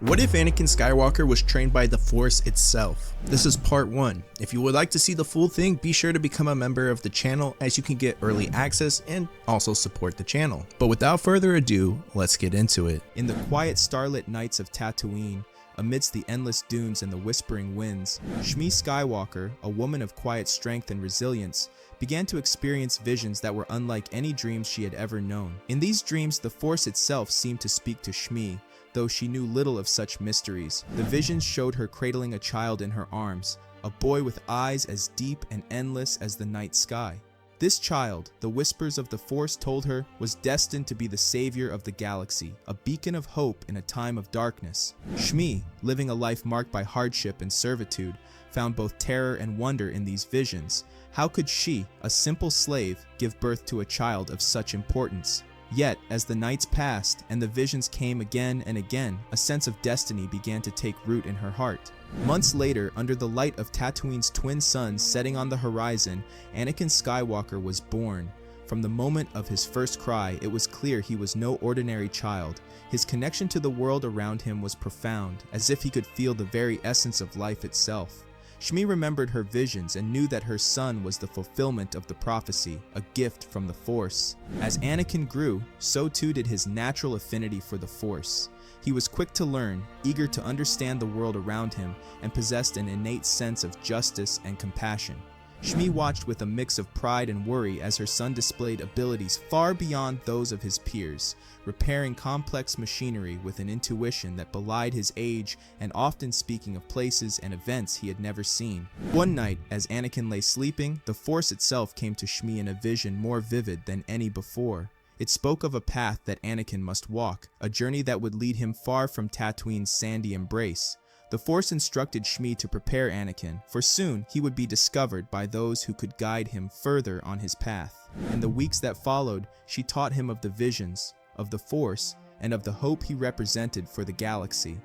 What if Anakin Skywalker was trained by the Force itself? This is part 1. If you would like to see the full thing, be sure to become a member of the channel as you can get early access and also support the channel. But without further ado, let's get into it. In the quiet starlit nights of Tatooine, amidst the endless dunes and the whispering winds, Shmi Skywalker, a woman of quiet strength and resilience, began to experience visions that were unlike any dreams she had ever known. In these dreams, the Force itself seemed to speak to Shmi, though she knew little of such mysteries. The visions showed her cradling a child in her arms, a boy with eyes as deep and endless as the night sky. This child, the whispers of the Force told her, was destined to be the savior of the galaxy, a beacon of hope in a time of darkness. Shmi, living a life marked by hardship and servitude, found both terror and wonder in these visions. How could she, a simple slave, give birth to a child of such importance? Yet, as the nights passed and the visions came again and again, a sense of destiny began to take root in her heart. Months later, under the light of Tatooine's twin suns setting on the horizon, Anakin Skywalker was born. From the moment of his first cry, it was clear he was no ordinary child. His connection to the world around him was profound, as if he could feel the very essence of life itself. Shmi remembered her visions and knew that her son was the fulfillment of the prophecy, a gift from the Force. As Anakin grew, so too did his natural affinity for the Force. He was quick to learn, eager to understand the world around him, and possessed an innate sense of justice and compassion. Shmi watched with a mix of pride and worry as her son displayed abilities far beyond those of his peers, repairing complex machinery with an intuition that belied his age and often speaking of places and events he had never seen. One night, as Anakin lay sleeping, the Force itself came to Shmi in a vision more vivid than any before. It spoke of a path that Anakin must walk, a journey that would lead him far from Tatooine's sandy embrace. The Force instructed Shmi to prepare Anakin, for soon he would be discovered by those who could guide him further on his path. In the weeks that followed, she taught him of the visions, of the Force, and of the hope he represented for the galaxy.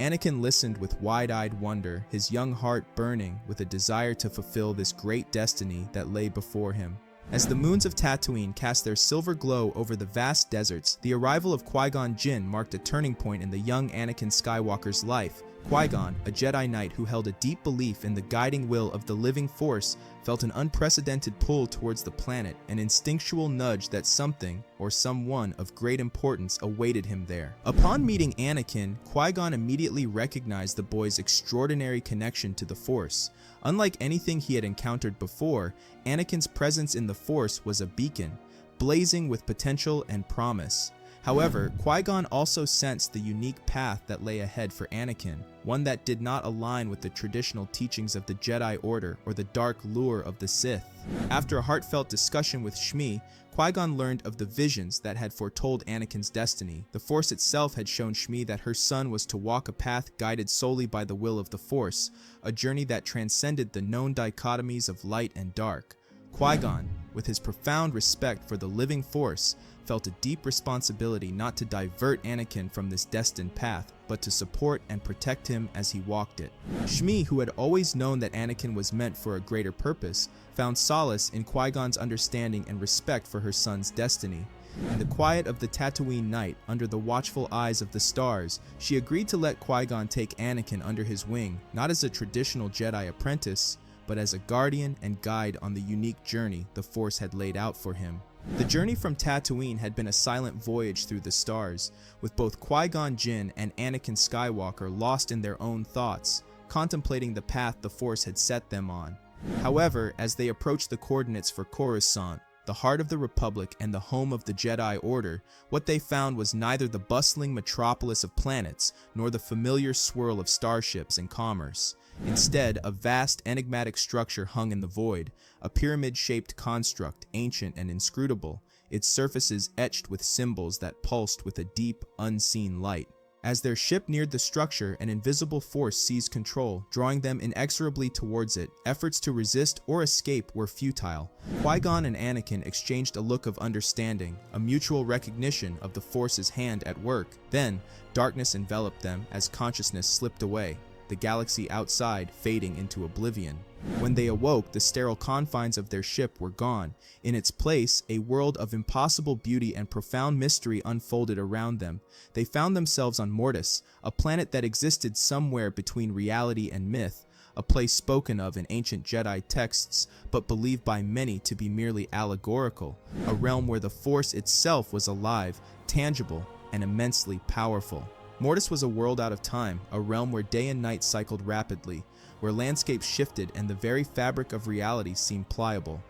Anakin listened with wide-eyed wonder, his young heart burning with a desire to fulfill this great destiny that lay before him. As the moons of Tatooine cast their silver glow over the vast deserts, the arrival of Qui-Gon Jinn marked a turning point in the young Anakin Skywalker's life. Qui-Gon, a Jedi Knight who held a deep belief in the guiding will of the living Force, felt an unprecedented pull towards the planet, an instinctual nudge that something, or someone of great importance awaited him there. Upon meeting Anakin, Qui-Gon immediately recognized the boy's extraordinary connection to the Force. Unlike anything he had encountered before, Anakin's presence in the Force was a beacon, blazing with potential and promise. However, Qui-Gon also sensed the unique path that lay ahead for Anakin, one that did not align with the traditional teachings of the Jedi Order or the dark lure of the Sith. After a heartfelt discussion with Shmi, Qui-Gon learned of the visions that had foretold Anakin's destiny. The Force itself had shown Shmi that her son was to walk a path guided solely by the will of the Force, a journey that transcended the known dichotomies of light and dark. Qui-Gon, with his profound respect for the living Force, felt a deep responsibility not to divert Anakin from this destined path, but to support and protect him as he walked it. Shmi, who had always known that Anakin was meant for a greater purpose, found solace in Qui-Gon's understanding and respect for her son's destiny. In the quiet of the Tatooine night, under the watchful eyes of the stars, she agreed to let Qui-Gon take Anakin under his wing, not as a traditional Jedi apprentice, but as a guardian and guide on the unique journey the Force had laid out for him. The journey from Tatooine had been a silent voyage through the stars, with both Qui-Gon Jinn and Anakin Skywalker lost in their own thoughts, contemplating the path the Force had set them on. However, as they approached the coordinates for Coruscant, the heart of the Republic and the home of the Jedi Order, what they found was neither the bustling metropolis of planets nor the familiar swirl of starships and commerce. Instead, a vast, enigmatic structure hung in the void, a pyramid-shaped construct, ancient and inscrutable, its surfaces etched with symbols that pulsed with a deep, unseen light. As their ship neared the structure, an invisible force seized control, drawing them inexorably towards it. Efforts to resist or escape were futile. Qui-Gon and Anakin exchanged a look of understanding, a mutual recognition of the Force's hand at work. Then, darkness enveloped them as consciousness slipped away. the galaxy outside fading into oblivion. When they awoke, the sterile confines of their ship were gone. In its place, a world of impossible beauty and profound mystery unfolded around them. They found themselves on Mortis, a planet that existed somewhere between reality and myth, a place spoken of in ancient Jedi texts, but believed by many to be merely allegorical, a realm where the Force itself was alive, tangible, and immensely powerful. Mortis was a world out of time, a realm where day and night cycled rapidly, where landscapes shifted and the very fabric of reality seemed pliable.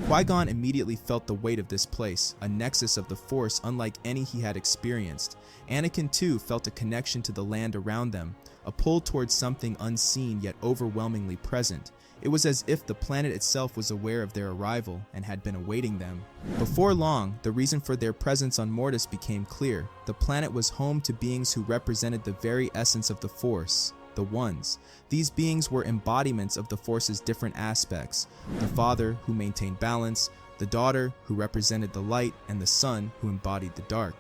Qui-Gon immediately felt the weight of this place, a nexus of the Force unlike any he had experienced. Anakin too felt a connection to the land around them, a pull towards something unseen yet overwhelmingly present. It was as if the planet itself was aware of their arrival and had been awaiting them. Before long, the reason for their presence on Mortis became clear. The planet was home to beings who represented the very essence of the Force, the Ones. These beings were embodiments of the Force's different aspects: the father, who maintained balance; the daughter, who represented the light; and the son, who embodied the dark.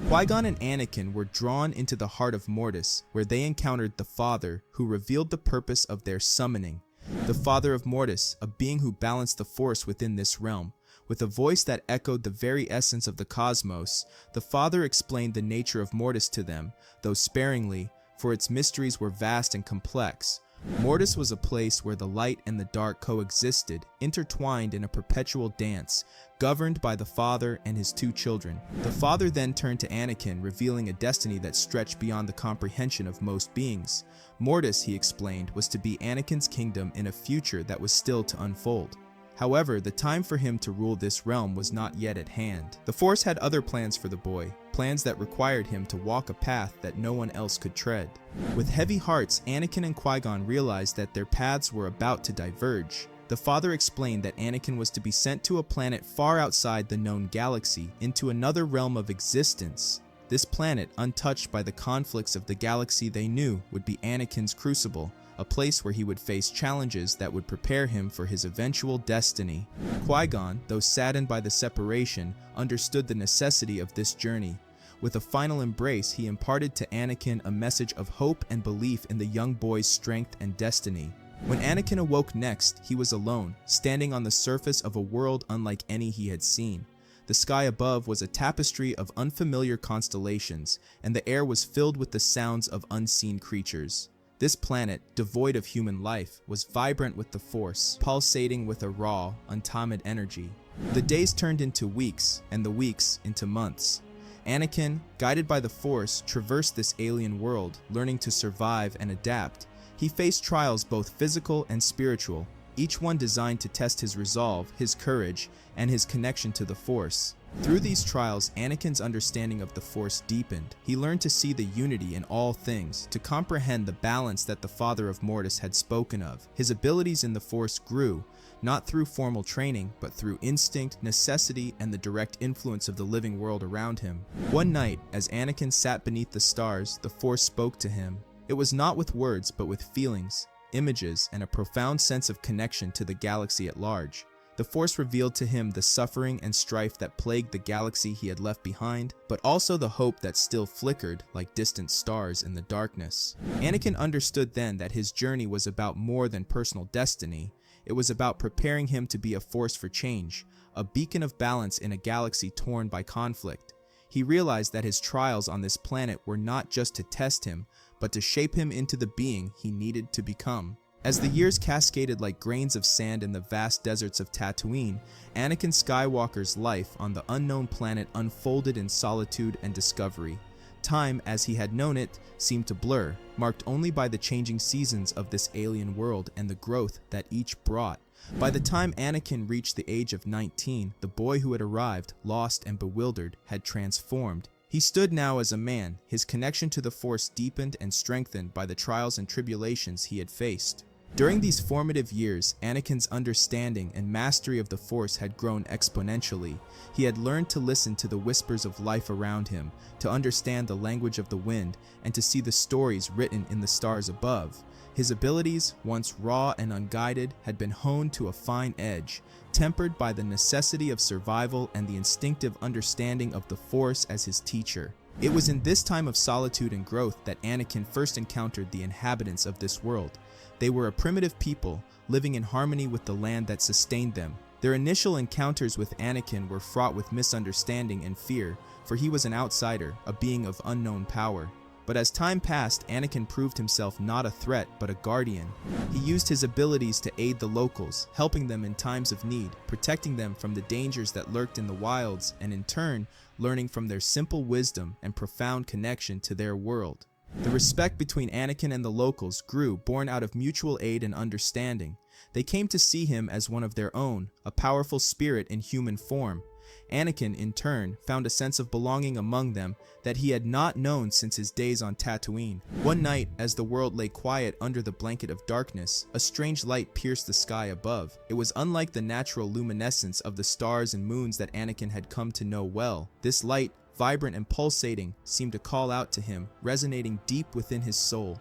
Qui-Gon and Anakin were drawn into the heart of Mortis, where they encountered the Father, who revealed the purpose of their summoning. The Father of Mortis, a being who balanced the Force within this realm. With a voice that echoed the very essence of the cosmos, the Father explained the nature of Mortis to them, though sparingly, for its mysteries were vast and complex. Mortis was a place where the light and the dark coexisted, intertwined in a perpetual dance, governed by the Father and his two children. The Father then turned to Anakin, revealing a destiny that stretched beyond the comprehension of most beings. Mortis, he explained, was to be Anakin's kingdom in a future that was still to unfold. However, the time for him to rule this realm was not yet at hand. The Force had other plans for the boy, plans that required him to walk a path that no one else could tread. With heavy hearts, Anakin and Qui-Gon realized that their paths were about to diverge. The Father explained that Anakin was to be sent to a planet far outside the known galaxy, into another realm of existence. This planet, untouched by the conflicts of the galaxy they knew, would be Anakin's crucible, a place where he would face challenges that would prepare him for his eventual destiny. Qui-Gon, though saddened by the separation, understood the necessity of this journey. With a final embrace, he imparted to Anakin a message of hope and belief in the young boy's strength and destiny. When Anakin awoke next, he was alone, standing on the surface of a world unlike any he had seen. The sky above was a tapestry of unfamiliar constellations, and the air was filled with the sounds of unseen creatures. This planet, devoid of human life, was vibrant with the Force, pulsating with a raw, untamed energy. The days turned into weeks, and the weeks into months. Anakin, guided by the Force, traversed this alien world, learning to survive and adapt. He faced trials both physical and spiritual, each one designed to test his resolve, his courage, and his connection to the Force. Through these trials, Anakin's understanding of the Force deepened. He learned to see the unity in all things, to comprehend the balance that the Father of Mortis had spoken of. His abilities in the Force grew, not through formal training, but through instinct, necessity, and the direct influence of the living world around him. One night, as Anakin sat beneath the stars, the Force spoke to him. It was not with words, but with feelings, images, and a profound sense of connection to the galaxy at large. The Force revealed to him the suffering and strife that plagued the galaxy he had left behind, but also the hope that still flickered like distant stars in the darkness. Anakin understood then that his journey was about more than personal destiny. It was about preparing him to be a force for change, a beacon of balance in a galaxy torn by conflict. He realized that his trials on this planet were not just to test him, but to shape him into the being he needed to become. As the years cascaded like grains of sand in the vast deserts of Tatooine, Anakin Skywalker's life on the unknown planet unfolded in solitude and discovery. Time, as he had known it, seemed to blur, marked only by the changing seasons of this alien world and the growth that each brought. By the time Anakin reached the age of 19, the boy who had arrived, lost and bewildered, had transformed. He stood now as a man, his connection to the Force deepened and strengthened by the trials and tribulations he had faced. During these formative years, Anakin's understanding and mastery of the Force had grown exponentially. He had learned to listen to the whispers of life around him, to understand the language of the wind, and to see the stories written in the stars above. His abilities, once raw and unguided, had been honed to a fine edge, tempered by the necessity of survival and the instinctive understanding of the Force as his teacher. It was in this time of solitude and growth that Anakin first encountered the inhabitants of this world. They were a primitive people, living in harmony with the land that sustained them. Their initial encounters with Anakin were fraught with misunderstanding and fear, for he was an outsider, a being of unknown power. But as time passed, Anakin proved himself not a threat, but a guardian. He used his abilities to aid the locals, helping them in times of need, protecting them from the dangers that lurked in the wilds, and in turn, learning from their simple wisdom and profound connection to their world. The respect between Anakin and the locals grew, born out of mutual aid and understanding. They came to see him as one of their own, a powerful spirit in human form. Anakin, in turn, found a sense of belonging among them that he had not known since his days on Tatooine. One night, as the world lay quiet under the blanket of darkness, a strange light pierced the sky above. It was unlike the natural luminescence of the stars and moons that Anakin had come to know well. This light, vibrant and pulsating, seemed to call out to him, resonating deep within his soul.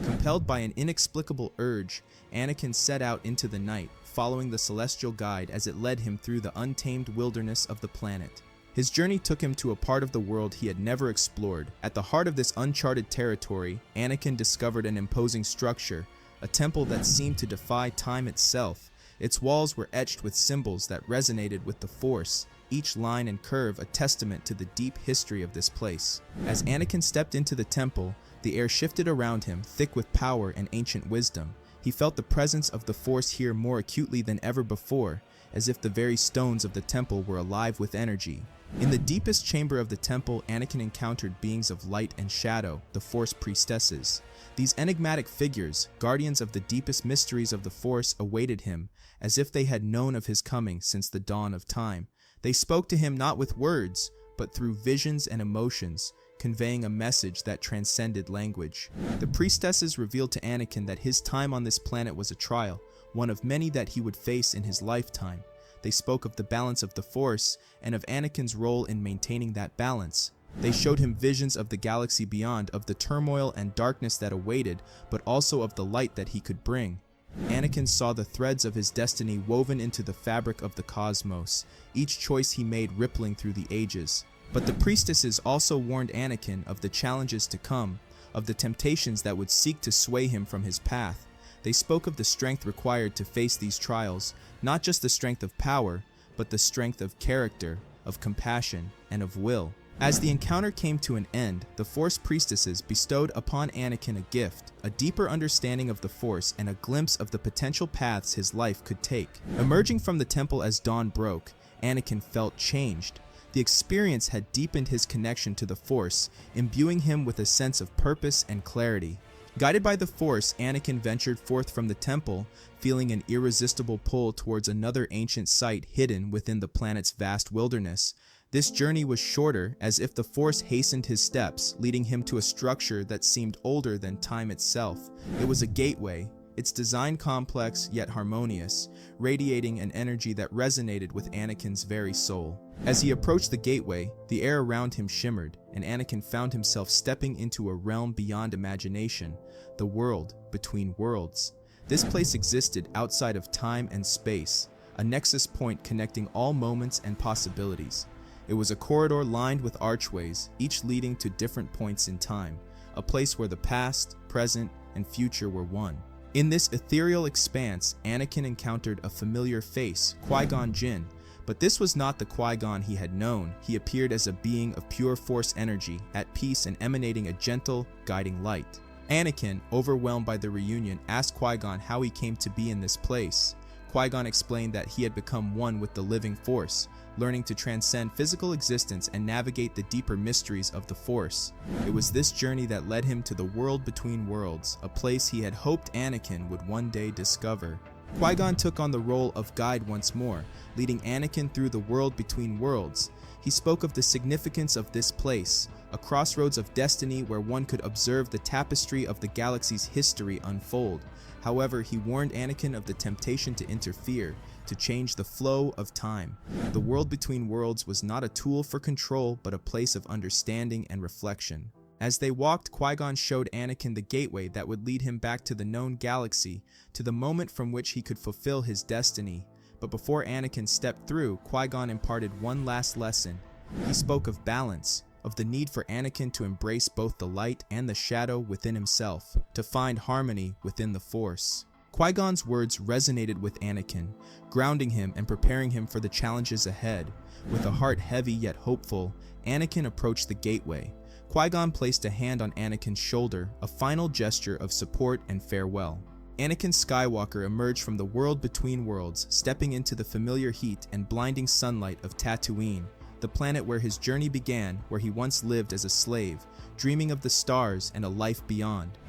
Compelled by an inexplicable urge, Anakin set out into the night, following the celestial guide as it led him through the untamed wilderness of the planet. His journey took him to a part of the world he had never explored. At the heart of this uncharted territory, Anakin discovered an imposing structure, a temple that seemed to defy time itself. Its walls were etched with symbols that resonated with the Force, each line and curve a testament to the deep history of this place. As Anakin stepped into the temple, the air shifted around him, thick with power and ancient wisdom. He felt the presence of the Force here more acutely than ever before, as if the very stones of the temple were alive with energy. In the deepest chamber of the temple, Anakin encountered beings of light and shadow, the Force Priestesses. These enigmatic figures, guardians of the deepest mysteries of the Force, awaited him, as if they had known of his coming since the dawn of time. They spoke to him not with words, but through visions and emotions, conveying a message that transcended language. The priestesses revealed to Anakin that his time on this planet was a trial, one of many that he would face in his lifetime. They spoke of the balance of the Force and of Anakin's role in maintaining that balance. They showed him visions of the galaxy beyond, of the turmoil and darkness that awaited, but also of the light that he could bring. Anakin saw the threads of his destiny woven into the fabric of the cosmos, each choice he made rippling through the ages. But the priestesses also warned Anakin of the challenges to come, of the temptations that would seek to sway him from his path. They spoke of the strength required to face these trials, not just the strength of power, but the strength of character, of compassion, and of will. As the encounter came to an end, the Force priestesses bestowed upon Anakin a gift, a deeper understanding of the Force and a glimpse of the potential paths his life could take. Emerging from the temple as dawn broke, Anakin felt changed. The experience had deepened his connection to the Force, imbuing him with a sense of purpose and clarity. Guided by the Force, Anakin ventured forth from the temple, feeling an irresistible pull towards another ancient site hidden within the planet's vast wilderness. This journey was shorter, as if the Force hastened his steps, leading him to a structure that seemed older than time itself. It was a gateway, its design complex yet harmonious, radiating an energy that resonated with Anakin's very soul. As he approached the gateway, the air around him shimmered, and Anakin found himself stepping into a realm beyond imagination, the world between worlds. This place existed outside of time and space, a nexus point connecting all moments and possibilities. It was a corridor lined with archways, each leading to different points in time, a place where the past, present, and future were one. In this ethereal expanse, Anakin encountered a familiar face, Qui-Gon Jinn, but this was not the Qui-Gon he had known. He appeared as a being of pure Force energy, at peace and emanating a gentle, guiding light. Anakin, overwhelmed by the reunion, asked Qui-Gon how he came to be in this place. Qui-Gon explained that he had become one with the living Force, learning to transcend physical existence and navigate the deeper mysteries of the Force. It was this journey that led him to the world between worlds, a place he had hoped Anakin would one day discover. Qui-Gon took on the role of guide once more, leading Anakin through the world between worlds. He spoke of the significance of this place, a crossroads of destiny where one could observe the tapestry of the galaxy's history unfold. However, he warned Anakin of the temptation to interfere, to change the flow of time. The world between worlds was not a tool for control, but a place of understanding and reflection. As they walked, Qui-Gon showed Anakin the gateway that would lead him back to the known galaxy, to the moment from which he could fulfill his destiny. But before Anakin stepped through, Qui-Gon imparted one last lesson. He spoke of balance, of the need for Anakin to embrace both the light and the shadow within himself, to find harmony within the Force. Qui-Gon's words resonated with Anakin, grounding him and preparing him for the challenges ahead. With a heart heavy yet hopeful, Anakin approached the gateway. Qui-Gon placed a hand on Anakin's shoulder, a final gesture of support and farewell. Anakin Skywalker emerged from the world between worlds, stepping into the familiar heat and blinding sunlight of Tatooine, the planet where his journey began, where he once lived as a slave, dreaming of the stars and a life beyond.